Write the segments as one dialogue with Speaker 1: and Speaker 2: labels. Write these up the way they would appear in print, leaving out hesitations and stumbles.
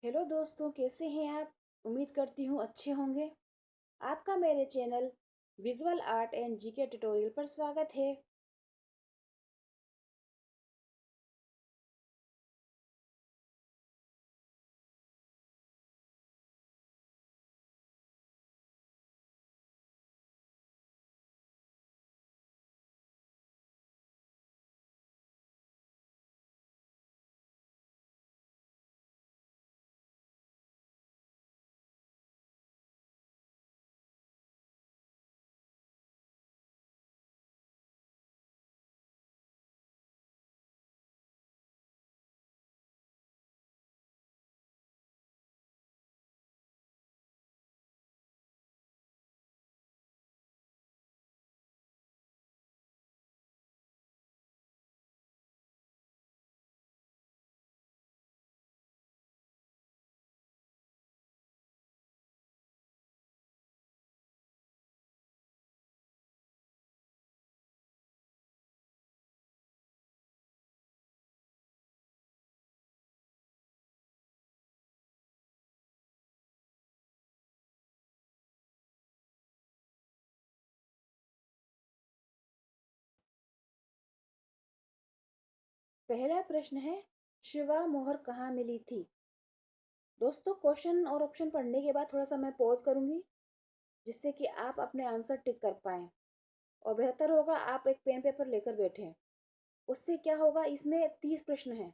Speaker 1: Hello दोस्तों, कैसे हैं आप? उम्मीद करती हूँ अच्छे होंगे। आपका मेरे channel visual art and GK tutorial पर स्वागत है। पहला प्रश्न है, शिवा मोहर कहाँ मिली थी? दोस्तों, क्वेश्चन और ऑप्शन पढ़ने के बाद थोड़ा सा मैं पॉज करूंगी, जिससे कि आप अपने आंसर टिक कर पाएं। और बेहतर होगा आप एक पेन पेपर लेकर बैठें। उससे क्या होगा, इसमें 30 प्रश्न हैं,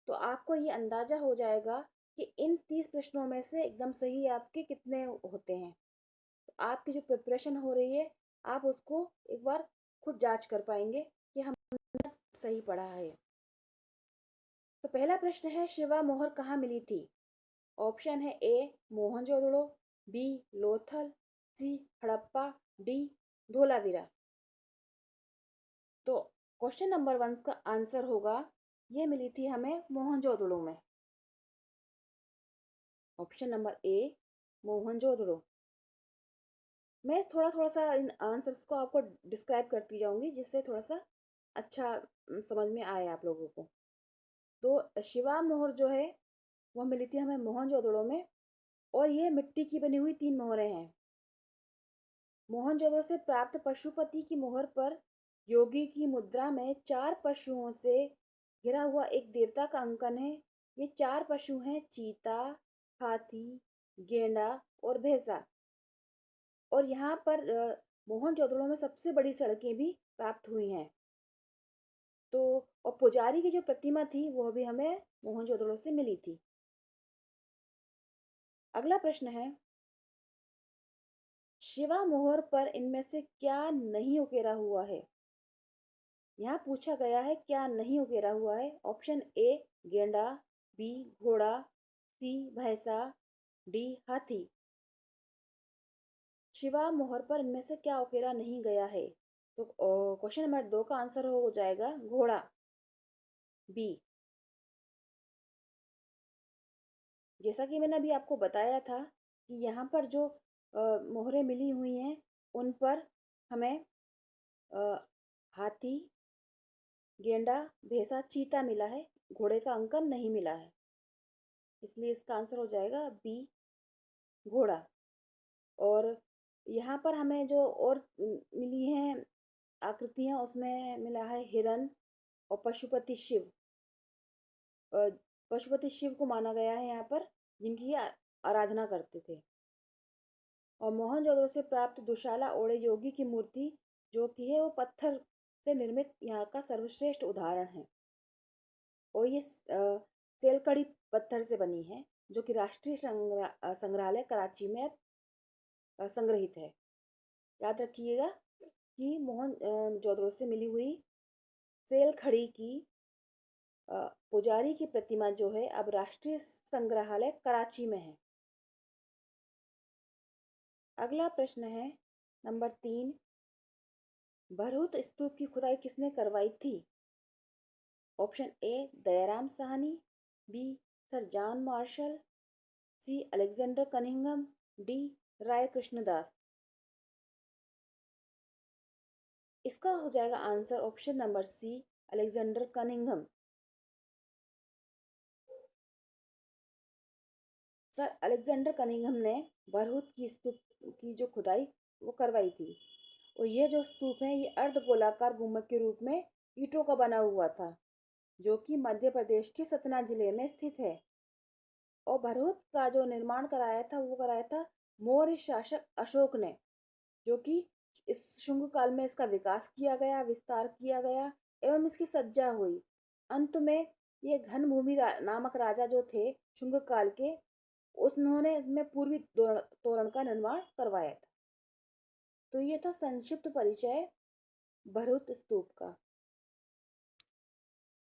Speaker 1: तो आपको ये अंदाजा हो जाएगा कि इन 30 प्रश्नों में से एकदम सही आपके कितने होते हैं। तो आपकी जो प्रिपरेशन हो रही है, आप उसको एक बार खुद जांच कर पाएंगे कि हमने सही पढ़ा है। तो पहला प्रश्न है, शिवा मोहर कहाँ मिली थी? ऑप्शन है ए मोहनजोदड़ो, बी लोथल, सी हड़प्पा, डी धोलावीरा। तो क्वेश्चन नंबर 1 का आंसर होगा, ये मिली थी हमें मोहनजोदड़ो में। ऑप्शन नंबर ए मोहनजोदड़ो। मैं थोड़ा थोड़ा सा इन आंसर्स को आपको डिस्क्राइब करती जाऊंगी, जिससे थोड़ा सा अच्छा समझ में आए आप लोगों को। तो शिवा मोहर जो है, वह मिली थी हमें मोहनजोदड़ो में। और ये मिट्टी की बनी हुई 3 मोहरें हैं। मोहनजोदड़ो से प्राप्त पशुपति की मोहर पर योगी की मुद्रा में 4 पशुओं से घिरा हुआ एक देवता का अंकन है। ये 4 पशु हैं चीता, हाथी, गेंडा और भैंसा। और यहाँ पर मोहनजोदड़ो में सबसे बड़ी सड़कें भी प्राप्त हुई हैं। तो और पुजारी की जो प्रतिमा थी, वह भी हमें मोहनजोदड़ो से मिली थी। अगला प्रश्न है, शिवा मोहर पर इनमें से क्या नहीं उकेरा हुआ है? यहाँ पूछा गया है क्या नहीं उकेरा हुआ है। ऑप्शन ए गेंडा, बी घोड़ा, सी भैंसा, डी हाथी। शिवा मोहर पर इनमें से क्या उकेरा नहीं गया है? तो क्वेश्चन नंबर 2 का आंसर हो जाएगा घोड़ा, बी। जैसा कि मैंने अभी आपको बताया था कि यहाँ पर जो मोहरें मिली हुई हैं, उन पर हमें अ, हाथी, गेंडा, भैंसा, चीता मिला है। घोड़े का अंकन नहीं मिला है, इसलिए इसका आंसर हो जाएगा बी घोड़ा। और यहाँ पर हमें जो और मिली हैं आकृतियाँ, उसमें मिला है हिरन और पशुपति शिव। अ, पशुपति शिव को माना गया है यहाँ पर, जिनकी ये आराधना करते थे। और मोहनजोदड़ो से प्राप्त दुशाला ओड़े योगी की मूर्ति जो कि है, वो पत्थर से निर्मित यहाँ का सर्वश्रेष्ठ उदाहरण है। और ये सेलकड़ी पत्थर से बनी है, जो कि राष्ट्रीय संग्रहालय कराची में संग्रहित है। याद रखिएगा कि मोहन जोदड़ो से मिली हुई सेल खड़ी की पुजारी की प्रतिमा जो है, अब राष्ट्रीय संग्रहालय कराची में है। अगला प्रश्न है नंबर 3, भरहुत स्तूप की खुदाई किसने करवाई थी? Option A Dayaram Sahni, B sir John Marshall, C Alexander Cunningham, D Rai Krishnadas. इसका हो जाएगा answer option number C Alexander Cunningham. Sir Alexander Cunningham ने बरहूत की स्तूप की जो खुदाई वो करवाई थी। और ये जो स्तूप है ये अर्ध गोलाकार गुम्बद के रूप में ईंटों का बना हुआ था, जो कि मध्य प्रदेश के सतना जिले में स्थित है। और भरहुत का जो निर्माण कराया था वो कराया था मौर्य शासक अशोक ने, जो कि इस शुंग काल में इसका विकास किया गया, विस्तार किया गया एवं इसकी सज्जा हुई। अंत में ये घनभूमि नामक राजा जो थे शुंग काल के, उन्होंने इसमें पूर्वी तोरण का निर्माण करवाया था। तो ये था संक्षिप्त परिचय भरूच स्तूप का।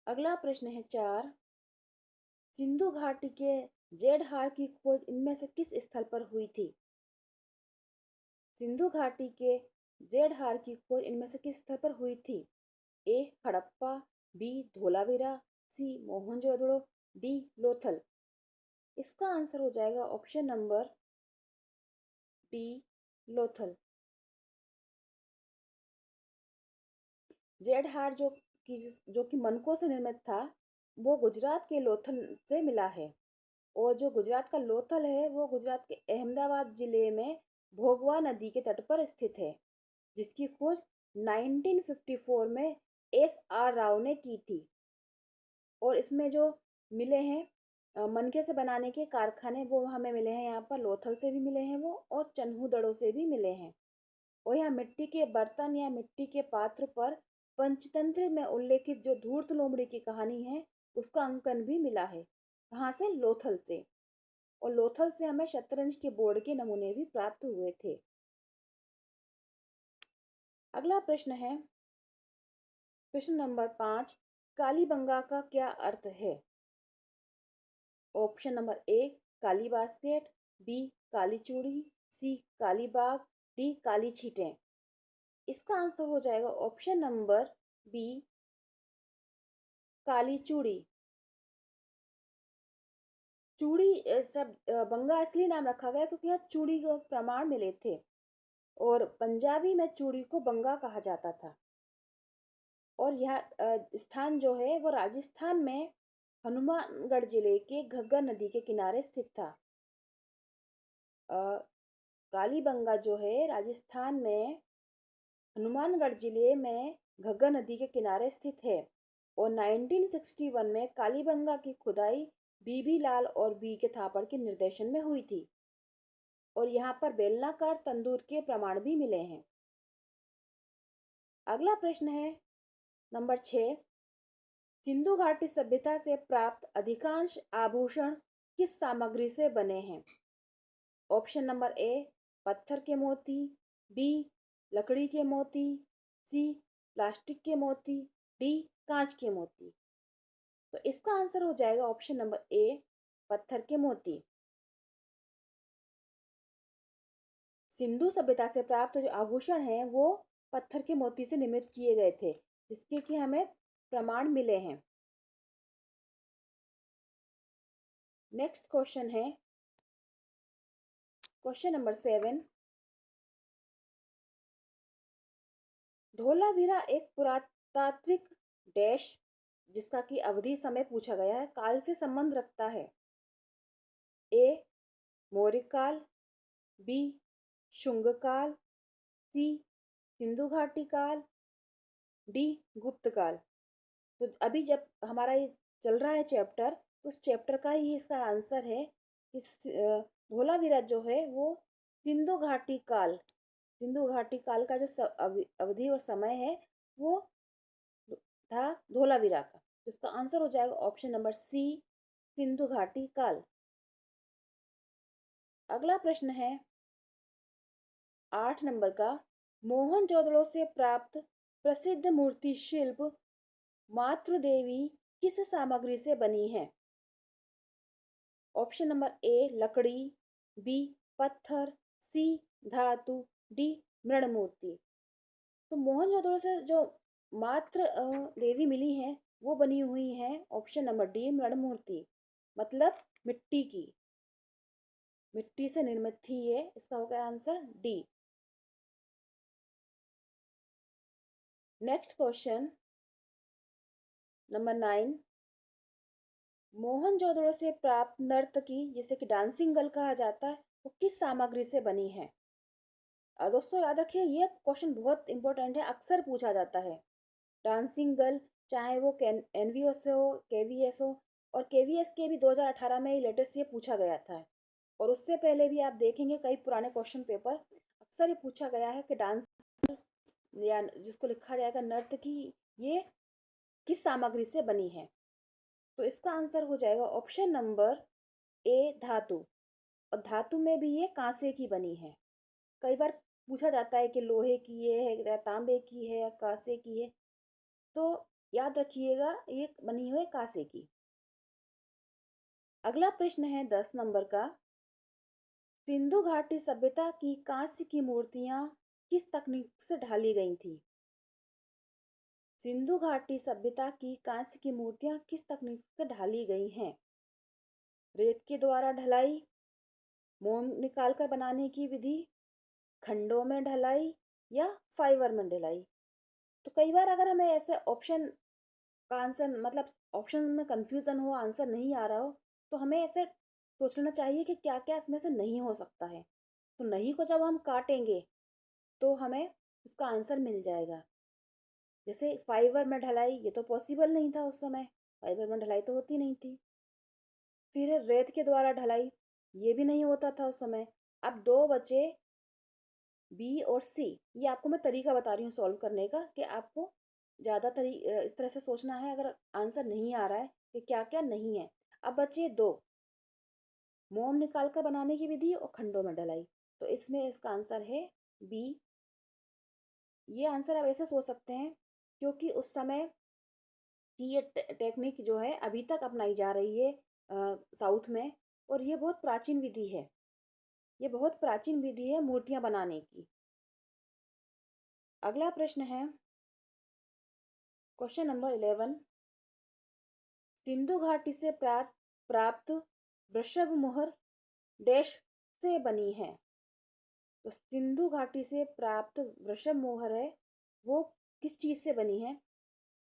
Speaker 1: अगला प्रश्न है 4। सिंधु घाटी के जेडहार की खोज इनमें से किस स्थल पर हुई थी? सिंधु घाटी के जेडहार की खोज इनमें से किस स्थल पर हुई थी? ए हड़प्पा, बी धोलावीरा, सी मोहनजोदड़ो, डी लोथल। इसका आंसर हो जाएगा ऑप्शन नंबर डी लोथल। जेडहार जो कि मनकों से निर्मित था, वो गुजरात के लोथल से मिला है। और जो गुजरात का लोथल है वो गुजरात के अहमदाबाद जिले में भोगवा नदी के तट पर स्थित है, जिसकी खोज 1954 में एस आर राव ने की थी। और इसमें जो मिले हैं मनके से बनाने के कारखाने, वो हमें मिले हैं यहाँ पर लोथल से भी मिले हैं वो, और चन्हू दड़ों से भी मिले हैं। और यहाँ मिट्टी के बर्तन या मिट्टी के पात्र पर पंचतंत्र में उल्लेखित जो धूर्त लोमड़ी की कहानी है उसका अंकन भी मिला है। कहाँ से? लोथल से। और लोथल से हमें शतरंज के बोर्ड के नमूने भी प्राप्त हुए थे। अगला प्रश्न है प्रश्न नंबर 5। कालीबंगा का क्या अर्थ है? ऑप्शन नंबर ए काली बास्केट, बी काली चूड़ी, सी काली बाग, डी काली छीटें। इसका आंसर हो जाएगा ऑप्शन नंबर बी काली चूड़ी। चूड़ी सब बंगा इसलिए नाम रखा गया क्योंकि यहाँ चूड़ी के प्रमाण मिले थे, और पंजाबी में चूड़ी को बंगा कहा जाता था। और यह स्थान जो है वो राजस्थान में हनुमानगढ़ जिले के घग्गर नदी के किनारे स्थित था। अ, कालीबंगा जो है राजस्थान में हनुमानगढ़ जिले में घग्गर नदी के किनारे स्थित है। और 1961 में कालीबंगा की खुदाई बीबी लाल और बी के थापड़ के निर्देशन में हुई थी। और यहाँ पर बेलनाकार तंदूर के प्रमाण भी मिले हैं। अगला प्रश्न है नंबर 6। सिंधु घाटी सभ्यता से प्राप्त अधिकांश आभूषण किस सामग्री से बने हैं? ऑप्शन नंबर ए पत्थर के मोती, बी लकड़ी के मोती, सी प्लास्टिक के मोती, डी कांच के मोती। तो इसका आंसर हो जाएगा ऑप्शन नंबर ए पत्थर के मोती। सिंधु सभ्यता से प्राप्त जो आभूषण हैं वो पत्थर के मोती से निर्मित किए गए थे, जिसके कि हमें प्रमाण मिले हैं। नेक्स्ट क्वेश्चन है क्वेश्चन नंबर 7। धोलावीरा एक पुरातात्विक डैश जिसका कि अवधि समय पूछा गया है काल से संबंध रखता है। ए मौर्य काल, बी शुंग काल, सी सिंधु घाटी काल, डी गुप्त काल। तो अभी जब हमारा ये चल रहा है चैप्टर, तो उस चैप्टर का ही इसका आंसर है कि धोलावीरा जो है वो सिंधु घाटी काल, सिंधु घाटी काल का जो अवधि और समय है वो था धोलावीरा का। तो इसका आंसर हो जाएगा ऑप्शन नंबर सी सिंधु घाटी काल। अगला प्रश्न है 8 नंबर का। मोहनजोदड़ो से प्राप्त प्रसिद्ध मूर्ति शिल्प मातृदेवी किस सामग्री से बनी है? ऑप्शन नंबर ए लकड़ी, बी पत्थर, सी धातु, डी मृण मूर्ति। तो मोहनजोदड़ो से जो मात्र देवी मिली है वो बनी हुई है ऑप्शन नंबर डी मृण मूर्ति, मतलब मिट्टी की, मिट्टी से निर्मित थी ये। इसका हो गया answer D. Next question number 9। Mohenjodaro से प्राप्त नर्तकी जिसे कि डांसिंग गर्ल कहा जाता है वो किस सामग्री से बनी है? दोस्तों याद रखिए ये क्वेश्चन बहुत इंपॉर्टेंट है, अक्सर पूछा जाता है। डांसिंग गर्ल चाहे वो एनवीएस हो, केवीएस हो, और केवीएस के भी 2018 में ही लेटेस्ट ये पूछा गया था। और उससे पहले भी आप देखेंगे कई पुराने क्वेश्चन पेपर अक्सर ये पूछा गया है कि डांस या जिसको लिखा जाएगा नर्तकी ये किस सामग्री से बनी है। तो इसका आंसर हो जाएगा ऑप्शन नंबर ए धातु। और धातु में भी ये कांसे की बनी है। कई बार पूछा जाता है कि लोहे की ये है या तांबे की है या कांसे की है, तो याद रखिएगा ये बनी हुई है कांसे की। अगला प्रश्न है 10 नंबर का। सिंधु घाटी सभ्यता की कांस्य की मूर्तियां किस तकनीक से ढाली गई थी? सिंधु घाटी सभ्यता की कांस्य की मूर्तियां किस तकनीक से ढाली गई हैं? रेत के द्वारा ढलाई, मोम निकालकर बनाने की विधि, खंडों में ढलाई, या फाइबर में ढलाई। तो कई बार अगर हमें ऐसे ऑप्शन का आंसर मतलब ऑप्शन में कंफ्यूजन हो, आंसर नहीं आ रहा हो, तो हमें ऐसे सोचना चाहिए कि क्या क्या इसमें से नहीं हो सकता है। तो नहीं को जब हम काटेंगे तो हमें इसका आंसर मिल जाएगा। जैसे फाइबर में ढलाई, ये तो पॉसिबल नहीं था उस समय, फाइबर में ढलाई तो होती नहीं थी। फिर है रेत के द्वारा ढलाई, ये भी नहीं होता था उस समय। अब दो बचे बी और सी। ये आपको मैं तरीका बता रही हूँ सॉल्व करने का कि आपको इस तरह से सोचना है अगर आंसर नहीं आ रहा है कि क्या क्या नहीं है। अब बचे दो, मोम निकाल कर बनाने की विधि और खंडों में ढलाई। तो इसमें इसका आंसर है बी। ये आंसर आप ऐसे सोच सकते हैं क्योंकि उस समय की ये टेक्निक जो है अभी तक अपनाई जा रही है साउथ में, और ये बहुत प्राचीन विधि है। ये बहुत प्राचीन विधि है मूर्तियां बनाने की। अगला प्रश्न है क्वेश्चन नंबर 11। सिंधु घाटी से प्राप्त वृषभ मुहर डैश से बनी है? तो सिंधु घाटी से प्राप्त वृषभ मुहर है वो किस चीज से बनी है?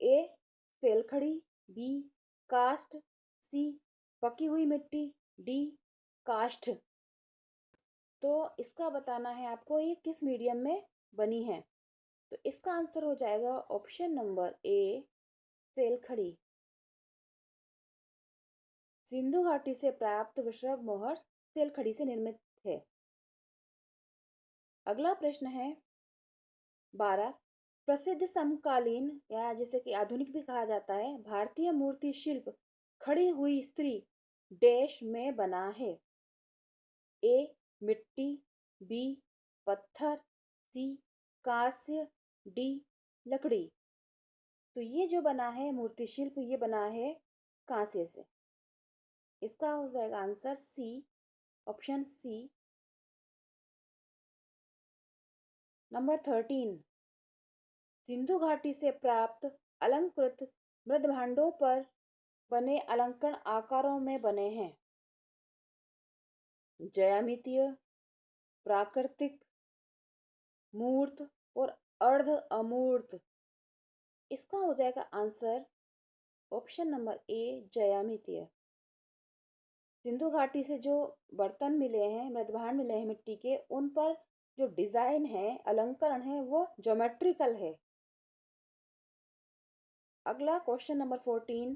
Speaker 1: ए सेलखड़ी, बी कास्ट, सी पकी हुई मिट्टी, डी काष्ठ। तो इसका बताना है आपको ये किस मीडियम में बनी है। तो इसका आंसर हो जाएगा ऑप्शन नंबर ए सेलखड़ी। सिंधु घाटी से प्राप्त वृषभ मोहर सेलखड़ी से निर्मित है। अगला प्रश्न है 12। प्रसिद्ध समकालीन या जिसे कि आधुनिक भी कहा जाता है भारतीय मूर्ति शिल्प खड़ी हुई स्त्री डैश में बना है? ए मिट्टी, बी पत्थर, सी कांस्य, डी लकड़ी। तो ये जो बना है मूर्ति शिल्प ये बना है कांसे से। इसका हो जाएगा answer C, option C. Number 13। Sindhu घाटी से प्राप्त अलंकृत मृदभांडों पर बने अलंकरण आकारों में बने हैं? ज्यामितीय, प्राकृतिक, मूर्त और अर्ध अमूर्त। इसका हो जाएगा आंसर ऑप्शन नंबर ए ज्यामितीय। सिंधु घाटी से जो बर्तन मिले हैं, मृदभांड मिले हैं मिट्टी के, उन पर जो डिजाइन है, अलंकरण है, वो ज्योमेट्रिकल है। अगला क्वेश्चन नंबर 14।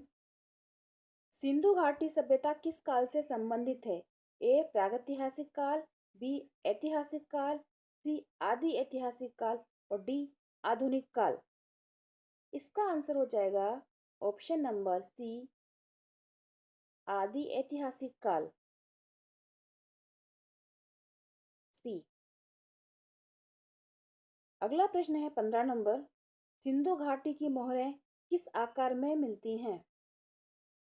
Speaker 1: सिंधु घाटी सभ्यता किस काल से संबंधित है? ए प्रागैतिहासिक काल, बी ऐतिहासिक काल, सी आदि ऐतिहासिक काल, और डी आधुनिक काल। इसका आंसर हो जाएगा ऑप्शन नंबर सी आदि ऐतिहासिक काल, सी। अगला प्रश्न है 15 नंबर। सिंधु घाटी की मोहरें किस आकार में मिलती हैं?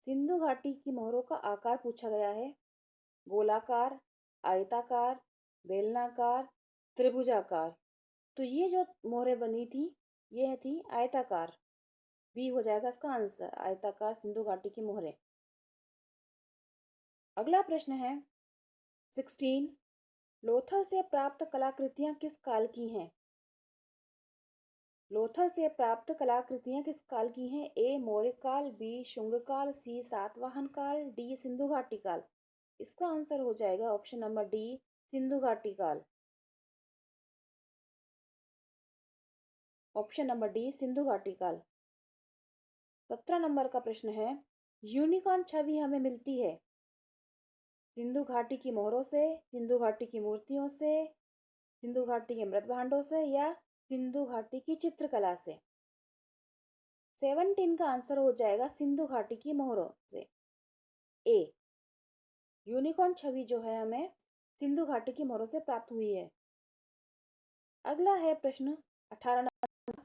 Speaker 1: सिंधु घाटी की मोहरों का आकार पूछा गया है। गोलाकार, आयताकार, बेलनाकार, त्रिभुजाकार। तो ये जो मोहरें बनी थी ये थी आयताकार। बी हो जाएगा इसका आंसर, आयताकार सिंधु घाटी की मोहरें। अगला प्रश्न है 16। लोथल से प्राप्त कलाकृतियां किस काल की हैं? लोथल से प्राप्त कलाकृतियां किस काल की हैं? ए मौर्य काल, बी शुंग काल, सी सातवाहन काल, डी सिंधु घाटी काल। इसका आंसर हो जाएगा ऑप्शन नंबर डी, सिंधु घाटी काल। ऑप्शन नंबर डी, सिंधु घाटी काल। 17 नंबर का प्रश्न है, यूनिकॉर्न छवि हमें मिलती है सिंधु घाटी की मोहरों से, सिंधु घाटी की मूर्तियों से, सिंधु घाटी के मृत भांडों से, या सिंधु घाटी की चित्रकला से। 17 का आंसर हो जाएगा सिंधु घाटी की मोहरों से। ए, यूनिकॉर्न छवि जो है हमें सिंधु घाटी की मोहरों से प्राप्त हुई है। अगला है प्रश्न 18 नंबर,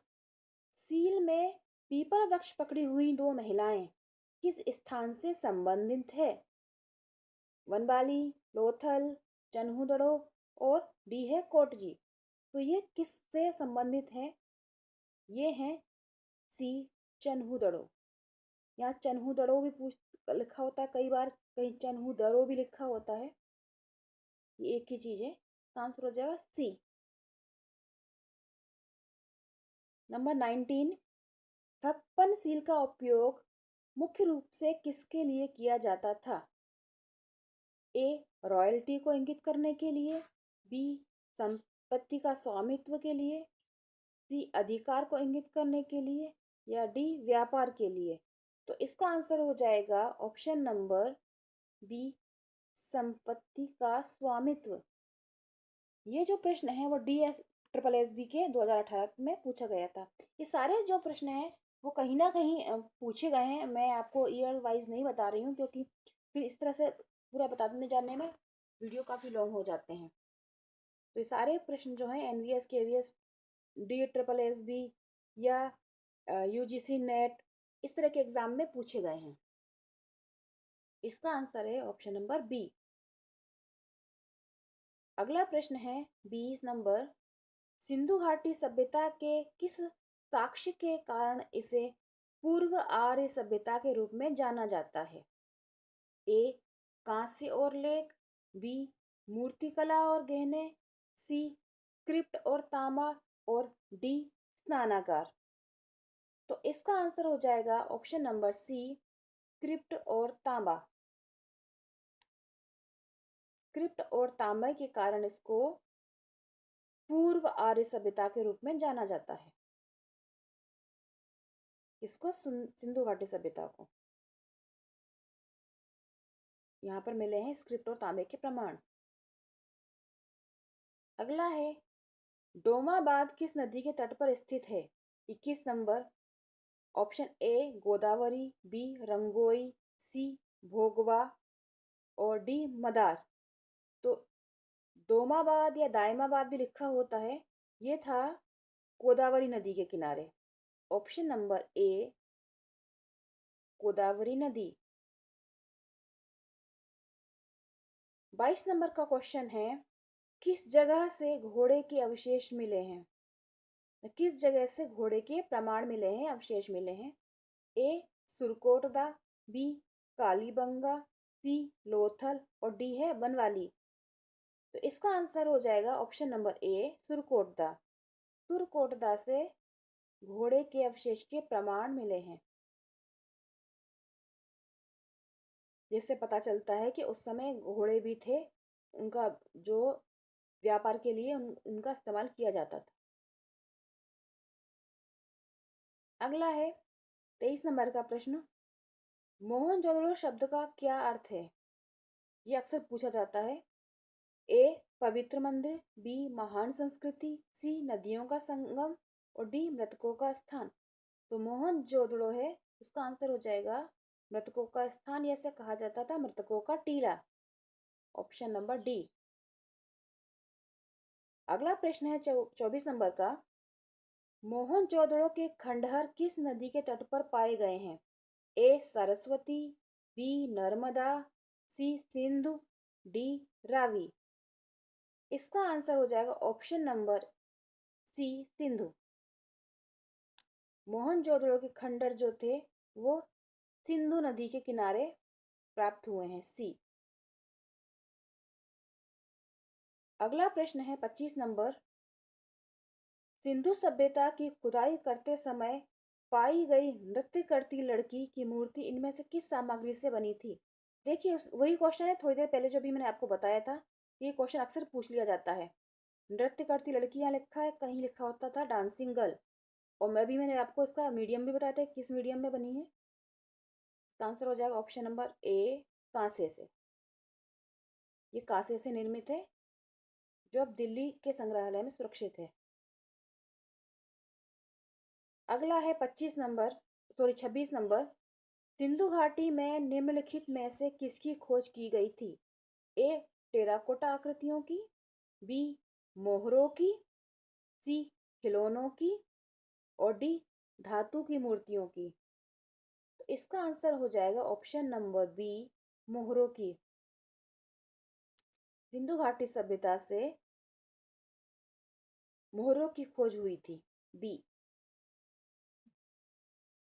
Speaker 1: सील में पीपल वृक्ष पकड़ी हुई दो महिलाएं किस स्थान से संबंधित है? वनबाली, लोथल, चन्हूदड़ो और डी है कोटजी। तो ये किससे संबंधित है? ये है सी, चन्हूदड़ो। यहाँ चन्हूदड़ो भी पूछ लिखा होता है कई बार, कहीं चन्हूदड़ो भी लिखा होता है, ये एक ही चीज है। आंसर हो जाएगा सी। नंबर 19, ठप्पन सील का उपयोग मुख्य रूप से किसके लिए किया जाता था? ए, रॉयल्टी को इंगित करने के लिए, बी, संपत्ति का स्वामित्व के लिए, सी, अधिकार को इंगित करने के लिए, या डी, व्यापार के लिए। तो इसका आंसर हो जाएगा ऑप्शन नंबर बी, संपत्ति का स्वामित्व। ये जो प्रश्न है वो DSSSB के 2018 में पूछा गया था। ये सारे जो प्रश्न हैं वो कहीं ना कहीं पूछे गए हैं। मैं आपको ईयर वाइज नहीं बता रही हूँ, क्योंकि फिर इस तरह से पूरा बताने जाने में वीडियो काफ़ी लॉन्ग हो जाते हैं। तो ये सारे प्रश्न जो हैं NVS, KVS, DSSSB या UGC नेट, इस तरह के एग्जाम में पूछे गए हैं। इसका आंसर है ऑप्शन नंबर बी। अगला प्रश्न है 20 नंबर, सिंधु घाटी सभ्यता के किस साक्ष्य के कारण इसे पूर्व आर्य सभ्यता के रूप में जाना जाता है? ए, कांस्य और लेख, बी, मूर्तिकला और गहने, सी, क्रिप्ट और तांबा, और डी, स्नानागार। तो इसका आंसर हो जाएगा ऑप्शन नंबर सी, क्रिप्ट और तांबा। क्रिप्ट और तांबे के कारण इसको पूर्व आर्य सभ्यता के रूप में जाना जाता है। इसको सिंधु घाटी सभ्यता को। यहाँ पर मिले हैं स्क्रिप्ट और तांबे के प्रमाण। अगला है, डोमाबाद किस नदी के तट पर स्थित है? 21 number, option A Godavari, B Rangoi, C Bhogwa, और डी मदार। तो दोमाबाद या दायमाबाद भी लिखा होता है, ये था गोदावरी नदी के किनारे। ऑप्शन नंबर ए, गोदावरी नदी। 22 नंबर का क्वेश्चन है, किस जगह से घोड़े के अवशेष मिले हैं? किस जगह से घोड़े के प्रमाण मिले हैं, अवशेष मिले हैं? ए, सुरकोटदा, बी, कालीबंगा, सी, लोथल, और डी है बनवाली। तो इसका आंसर हो जाएगा ऑप्शन नंबर ए, सुरकोटदा। सुरकोटदा से घोड़े के अवशेष के प्रमाण मिले हैं, जिससे पता चलता है कि उस समय घोड़े भी थे, उनका जो व्यापार के लिए उनका इस्तेमाल किया जाता था। अगला है 23 नंबर का प्रश्न, मोहनजोदड़ो शब्द का क्या अर्थ है? ये अक्सर पूछा जाता है। ए, पवित्र मंदिर, बी, महान संस्कृति, सी, नदियों का संगम, और डी, मृतकों का स्थान। तो मोहनजोदड़ो है, इसका आंसर हो जाएगा मृतकों का स्थान, या ऐसे कहा जाता था मृतकों का टीला। Option number D. अगला प्रश्न है 24 नंबर का, मोहनजोदड़ो के खंडहर किस नदी के तट पर पाए गए हैं? A, Saraswati, B, Narmada, C, Sindhu, D, Ravi. इसका आंसर हो जाएगा option number C, Sindhu. Mohenjodaro के खंडहर जो थे वो सिंधु नदी के किनारे प्राप्त हुए हैं, सी। अगला प्रश्न है 25 नंबर, सिंधु सभ्यता की खुदाई करते समय पाई गई नृत्य करती लड़की की मूर्ति इनमें से किस सामग्री से बनी थी? देखिए वही क्वेश्चन है थोड़ी देर पहले जो भी मैंने आपको बताया था। ये क्वेश्चन अक्सर पूछ लिया जाता है। नृत्य करती लड़की यहाँ लिखा है, कहीं लिखा होता था डांसिंग गर्ल। और मैंने आपको इसका मीडियम भी बताया था किस मीडियम में बनी है। इसका आंसर हो जाएगा ऑप्शन नंबर ए, कांसे से। ये कांसे से निर्मित है, जो अब दिल्ली के संग्रहालय में सुरक्षित है। अगला है 26 नंबर। सिंधु घाटी में निम्नलिखित में से किसकी खोज की गई थी? ए, टेराकोटा आकृतियों की, बी, मोहरों की, सी, खिलौनों की, और डी, धातु की मूर्तियों की। तो इसका आंसर हो जाएगा ऑप्शन नंबर बी, मोहरों की। सिंधु घाटी सभ्यता से मोहरों की खोज हुई थी, बी।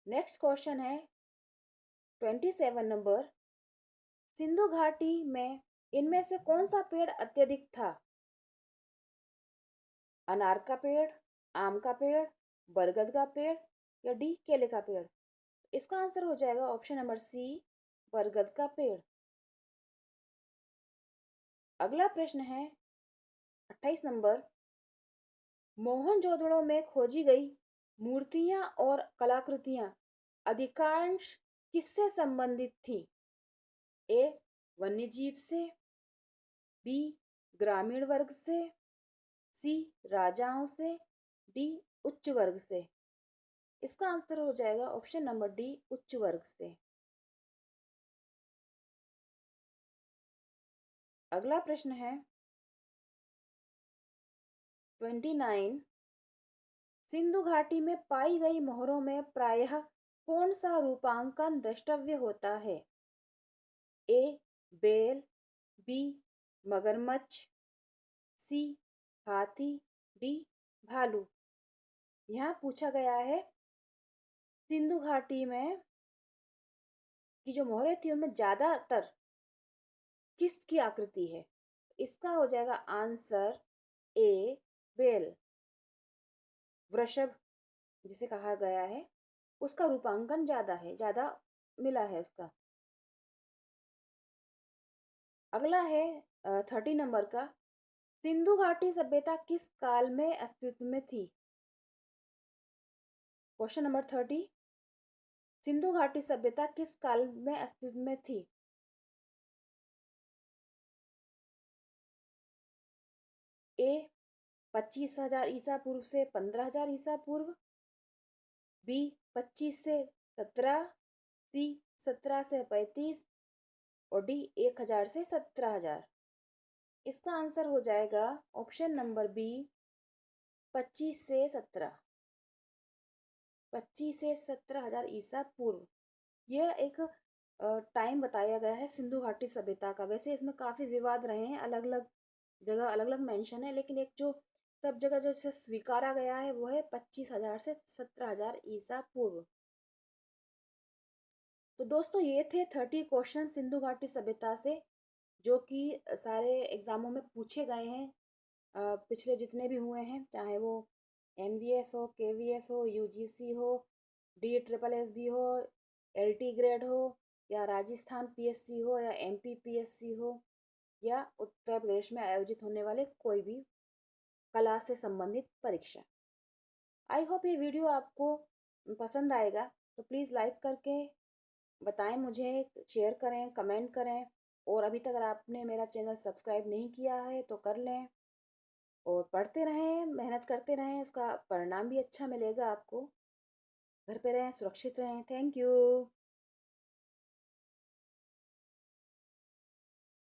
Speaker 1: नेक्स्ट क्वेश्चन है 27 नंबर। सिंधु घाटी में इनमें से कौन सा पेड़ अत्यधिक था? अनार का पेड़, आम का पेड़, बरगद का पेड़, या डी, केले का पेड़। इसका आंसर हो जाएगा ऑप्शन नंबर सी, बरगद का पेड़। अगला प्रश्न है 28 नंबर। मोहनजोदड़ो में खोजी गई मूर्तियां और कलाकृतियां अधिकांश किससे संबंधित थी? ए, वन्य जीव से, बी, ग्रामीण वर्ग से, सी, राजाओं से, डी, उच्च वर्ग से। इसका आंसर हो जाएगा ऑप्शन नंबर डी, उच्च वर्ग से। अगला प्रश्न है 29। सिंधु घाटी में पाई गई मोहरों में प्रायः कौन सा रूपांकन द्रष्टव्य होता है? ए, बेल, बी, मगरमच्छ, सी, हाथी, डी, भालू। यहाँ पूछा गया है सिंधु घाटी में की जो मोहरें थी उनमें ज्यादातर किसकी आकृति है? इसका हो जाएगा आंसर ए, बेल, वृषभ जिसे कहा गया है, उसका रूपांकन ज्यादा है, ज्यादा मिला है उसका। अगला है 30 नंबर का। सिंधु घाटी सभ्यता किस काल में अस्तित्व में थी? Question number 30। सिंधु घाटी सभ्यता किस काल में अस्तित्व में थी? ए, 25,000 ईसा पूर्व से 15,000 ईसा पूर्व, बी, 25 से 17, सी, 17 से 35, और डी, 1,000 से 17,000। इसका आंसर हो जाएगा ऑप्शन नंबर बी, 25 से 17। 25 से 17,000 ईसा पूर्व। यह एक टाइम बताया गया है सिंधु घाटी सभ्यता का। वैसे इसमें काफी विवाद रहे हैं, अलग अलग जगह अलग अलग मेंशन है, लेकिन एक जो सब जगह जो इसे स्वीकारा गया है वो है 25,000 से 17,000 ईसा पूर्व। तो दोस्तों ये थे 30 क्वेश्चन सिंधु घाटी सभ्यता से, जो कि सारे एग्जामों में पूछे गए हैं। पिछले जितने भी हुए हैं, चाहे वो एनवीएस हो, केवीएस हो, यूजीसी हो, डी ट्रिपल एस बी हो, एलटी ग्रेड हो, या राजस्थान पीएससी हो, या एमपी पीएससी हो, या उत्तर प्रदेश में आयोजित होने वाले कोई भी कला से संबंधित परीक्षा। आई होप ये वीडियो आपको पसंद आएगा। तो प्लीज़ लाइक करके बताएं मुझे, शेयर करें, कमेंट करें, और अभी तक अगर आपने मेरा चैनल सब्सक्राइब नहीं किया है तो कर लें। और पढ़ते रहें, मेहनत करते रहें, उसका परिणाम भी अच्छा मिलेगा आपको। घर पे रहें, सुरक्षित रहें। Thank you.